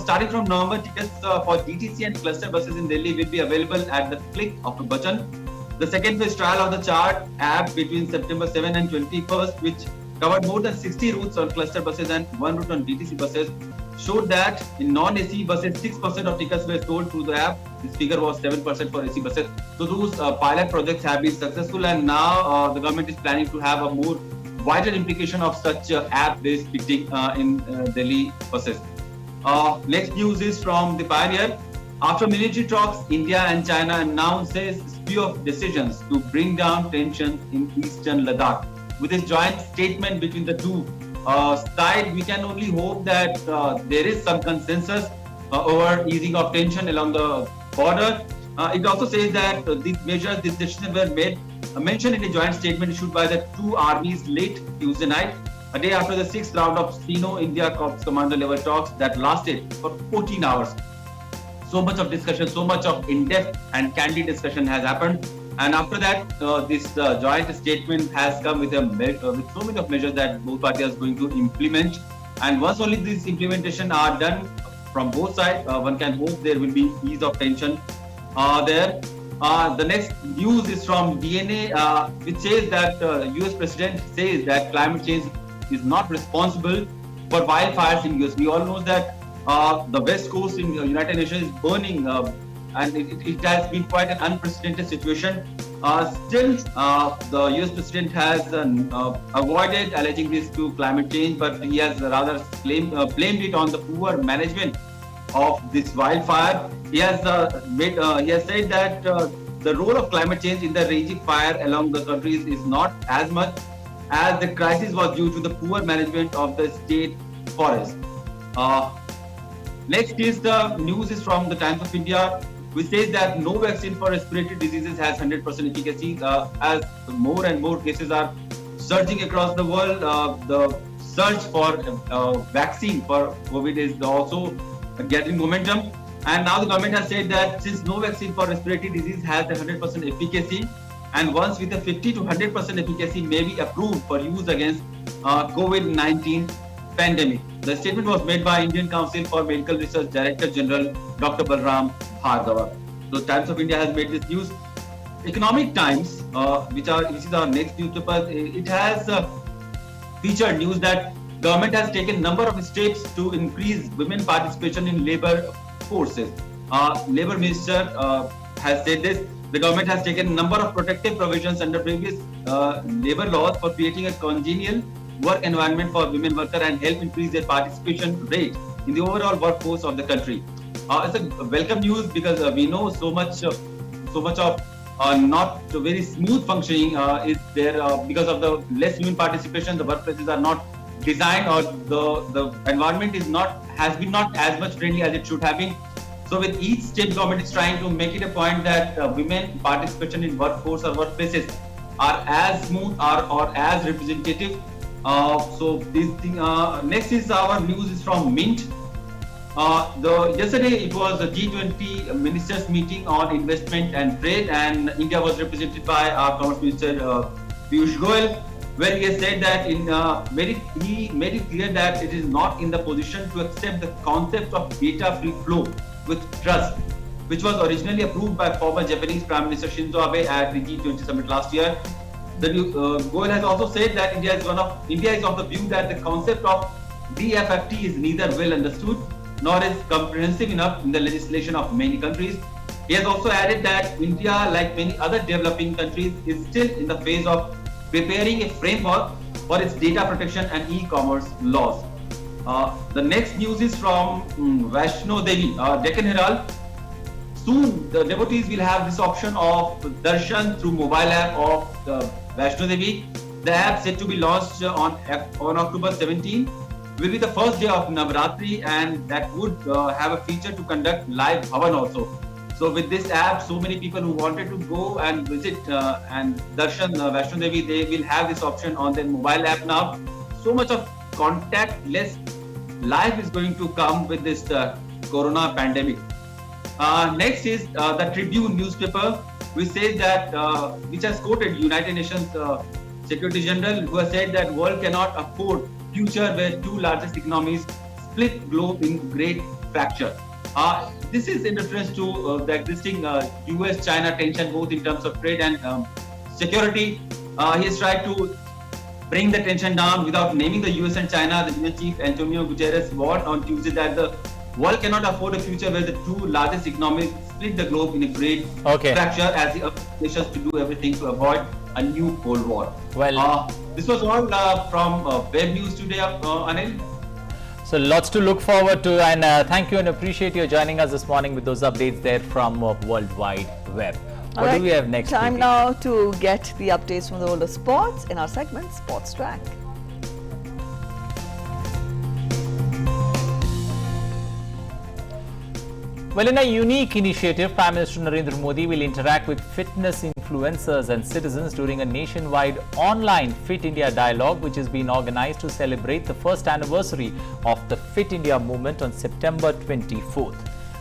Speaker 11: Starting from November, tickets for DTC and cluster buses in Delhi will be available at the click of a button. The second phase trial of the Chart app between September 7 and 21st, which covered more than 60 routes on cluster buses and 1 route on DTC buses, showed that in non-AC buses, 6% of tickets were sold through the app. This figure was 7% for AC buses. So those pilot projects have been successful, and now the government is planning to have a more wider implication of such app-based ticketing in Delhi buses. Next news is from the Pioneer. After military talks, India and China announces slew of decisions to bring down tensions in eastern Ladakh. With this joint statement between the two sides, we can only hope that there is some consensus over easing of tension along the border. It also says that these decisions were mentioned in a joint statement issued by the two armies late Tuesday night, a day after the 6th round of Sino-India Corps commander level talks that lasted for 14 hours. So much of discussion, so much of in-depth and candid discussion has happened. And after that, this joint statement has come with so many of measures that both parties are going to implement. And once only these implementation are done from both sides, one can hope there will be ease of tension there. The next news is from DNA, which says that US President says that climate change is not responsible for wildfires in US. We all know that the West Coast in the United Nations is burning, and it has been quite an unprecedented situation. Still, the US President has avoided alleging this to climate change, but he has rather blamed it on the poor management of this wildfire. He has said that the role of climate change in the raging fire along the countries is not as much as the crisis was due to the poor management of the state forest. Next is the news is from the Times of India, which says that no vaccine for respiratory diseases has 100% efficacy. As more and more cases are surging across the world, the search for vaccine for COVID is also getting momentum. And now the government has said that since no vaccine for respiratory disease has 100% efficacy, and once with a 50 to 100% efficacy may be approved for use against COVID-19 pandemic. The statement was made by Indian Council for Medical Research Director General Dr. Balram Bhargava. So Times of India has made this news. Economic Times, which is our next newspaper, it has featured news that government has taken number of steps to increase women participation in labor forces. Labor Minister has said this. The government has taken a number of protective provisions under previous labor laws for creating a congenial work environment for women workers and help increase their participation rate in the overall workforce of the country. It's a welcome news because we know so much of not very smooth functioning is there because of the less women participation. The workplaces are not designed, or the environment has been not as much friendly as it should have been. So with each state government is trying to make it a point that women participation in workforce or workplaces are as smooth or as representative. So this thing. Next is our news is from Mint. Yesterday it was a G20 ministers meeting on investment and trade, and India was represented by our Commerce Minister Piyush Goyal, where he has said that he made it clear that it is not in the position to accept the concept of data free flow with trust, which was originally approved by former Japanese Prime Minister Shinzo Abe at the G20 summit last year. Goyal has also said that India is of the view that the concept of DFFT is neither well understood nor is comprehensive enough in the legislation of many countries. He has also added that India, like many other developing countries, is still in the phase of preparing a framework for its data protection and e-commerce laws. The next news is from Vaishno Devi, Deccan Herald. Soon, the devotees will have this option of darshan through mobile app of Vaishno Devi. The app set to be launched on October 17 will be the first day of Navratri, and that would have a feature to conduct live Havan also. So with this app, so many people who wanted to go and visit and darshan Vaishno Devi, they will have this option on their mobile app now. So much of contactless life is going to come with this corona pandemic. Next is the Tribune newspaper, which says that, which has quoted United Nations Secretary General, who has said that world cannot afford future where two largest economies split globe in great fracture. This is in reference to the existing US-China tension, both in terms of trade and security. He has tried to bring the tension down without naming the US and China. The UN chief Antonio Guterres warned on Tuesday that the world cannot afford a future where the two largest economies split the globe in a great fracture, as the nations to do everything to avoid a new Cold War. Well, this was all from Web News today, Anil.
Speaker 1: So lots to look forward to, and thank you and appreciate you joining us this morning with those updates there from World Wide Web. What do we have next?
Speaker 2: Time now to get the updates from the world of sports in our segment Sports Track.
Speaker 1: Well, in a unique initiative, Prime Minister Narendra Modi will interact with fitness influencers and citizens during a nationwide online Fit India Dialogue, which is being organized to celebrate the first anniversary of the Fit India movement on September 24th.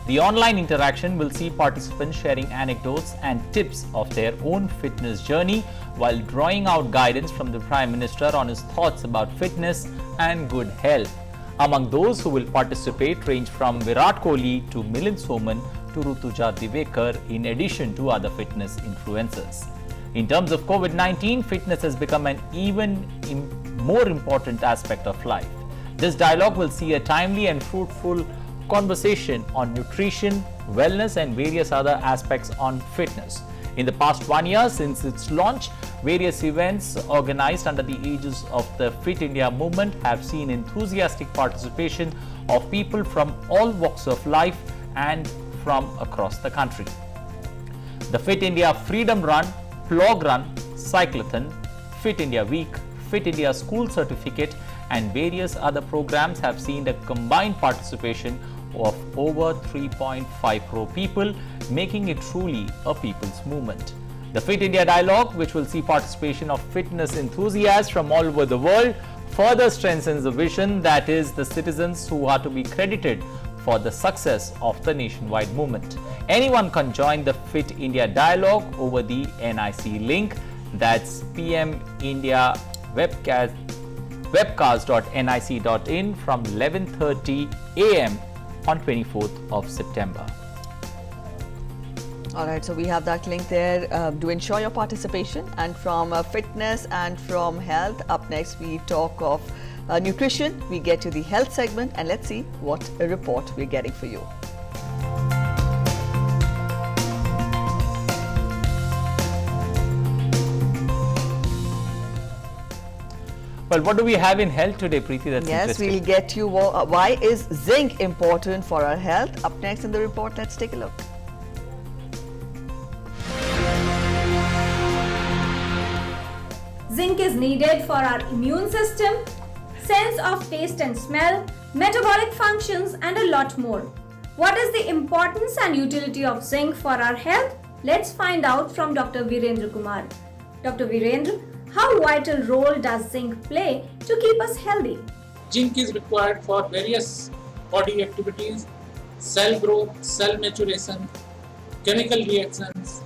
Speaker 1: The online interaction will see participants sharing anecdotes and tips of their own fitness journey while drawing out guidance from the Prime Minister on his thoughts about fitness and good health. Among those who will participate range from Virat Kohli to Milind Soman to Rutuja Divekar, in addition to other fitness influencers. In terms of COVID-19, fitness has become an even more important aspect of life. This dialogue will see a timely and fruitful conversation on nutrition, wellness and various other aspects on fitness. In the past 1 year since its launch, various events organized under the aegis of the Fit India movement have seen enthusiastic participation of people from all walks of life and from across the country. The Fit India Freedom Run, Plog Run, Cyclothon, Fit India Week, Fit India School Certificate and various other programs have seen a combined participation of over 3.5 crore people, making it truly a people's movement. The Fit India Dialogue, which will see participation of fitness enthusiasts from all over the world, further strengthens the vision that is the citizens who are to be credited for the success of the nationwide movement. Anyone can join the Fit India Dialogue over the NIC link, that's PM India webcast.nic.in from 11:30 a.m. on 24th of September.
Speaker 2: All right, so we have that link there. Do ensure your participation. And from fitness and from health, up next we talk of nutrition. We get to the health segment and let's see what a report we're getting for you.
Speaker 1: Well, what do we have in health today, Preeti? That's interesting.
Speaker 2: We'll get you why is zinc important for our health. Up next in the report, let's take a look.
Speaker 13: Zinc is needed for our immune system, sense of taste and smell, metabolic functions and a lot more. What is the importance and utility of zinc for our health? Let's find out from Dr. Virendra Kumar. Dr. Virendra, how vital role does zinc play to keep us healthy?
Speaker 14: Zinc is required for various body activities, cell growth, cell maturation, chemical reactions,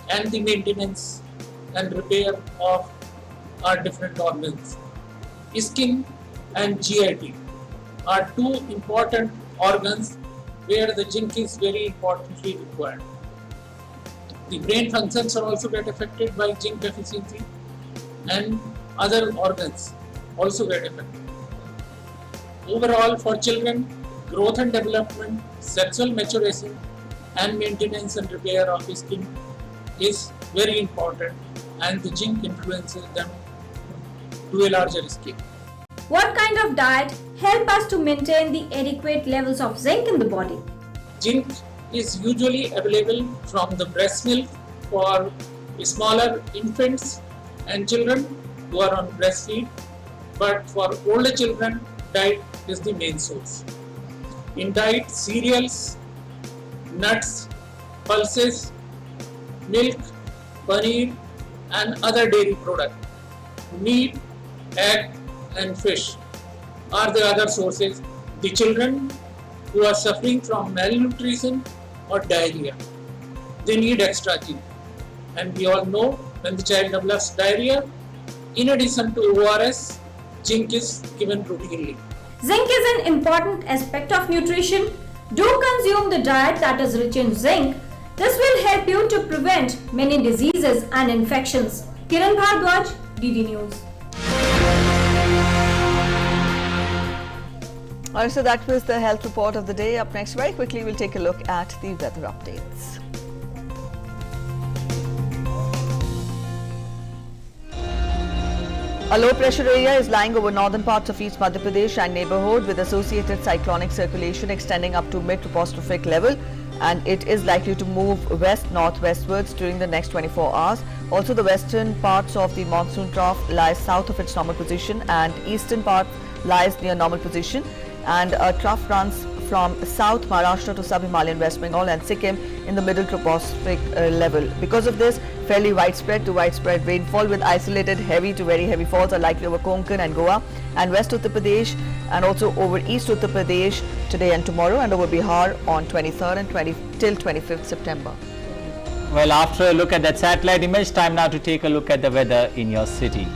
Speaker 14: and the maintenance and repair of our different organs. Skin and GIT are two important organs where the zinc is very importantly required. The brain functions are also get affected by zinc deficiency, and other organs also get affected. Overall, for children, growth and development, sexual maturation, and maintenance and repair of skin is very important, and the zinc influences them to a larger scale.
Speaker 13: What kind of diet help us to maintain the adequate levels of zinc in the body?
Speaker 14: Zinc is usually available from the breast milk for smaller infants and children who are on breastfeed, but for older children, diet is the main source. In diet, cereals, nuts, pulses, milk, paneer, and other dairy products, meat, egg, and fish are the other sources. The children who are suffering from malnutrition or diarrhea, they need extra zinc. And we all know when the child develops diarrhea, in addition to ORS, zinc is given routinely.
Speaker 13: Zinc is an important aspect of nutrition. Do consume the diet that is rich in zinc. This will help you to prevent many diseases and infections. Kiran Bhardwaj, DD News.
Speaker 2: Alright, so that was the health report of the day. Up next, very quickly, we'll take a look at the weather updates. A low pressure area is lying over northern parts of East Madhya Pradesh and neighbourhood with associated cyclonic circulation extending up to mid-tropostrophic level, and it is likely to move west-northwestwards during the next 24 hours. Also, the western parts of the monsoon trough lies south of its normal position and eastern part lies near normal position, and a trough runs from South Maharashtra to sub-Himalayan West Bengal and Sikkim in the middle tropospheric level. Because of this, fairly widespread to widespread rainfall with isolated heavy to very heavy falls are likely over Konkan and Goa and West Uttar Pradesh, and also over East Uttar Pradesh today and tomorrow, and over Bihar on 23rd and till 25th September.
Speaker 1: Well, after a look at that satellite image, time now to take a look at the weather in your city.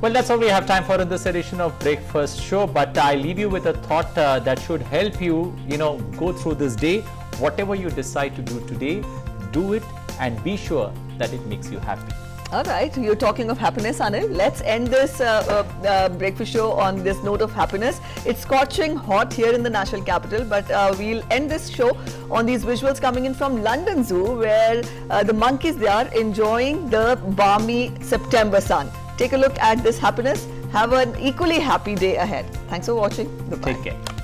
Speaker 1: Well, that's all we have time for in this edition of Breakfast Show, but I leave you with a thought that should help you, go through this day. Whatever you decide to do today, do it and be sure that it makes you happy.
Speaker 2: All right, you're talking of happiness, Anil. Let's end this breakfast show on this note of happiness. It's scorching hot here in the national capital, but we'll end this show on these visuals coming in from London Zoo, where the monkeys, they are enjoying the balmy September sun. Take a look at this happiness. Have an equally happy day ahead. Thanks for watching. Goodbye.
Speaker 1: Take care.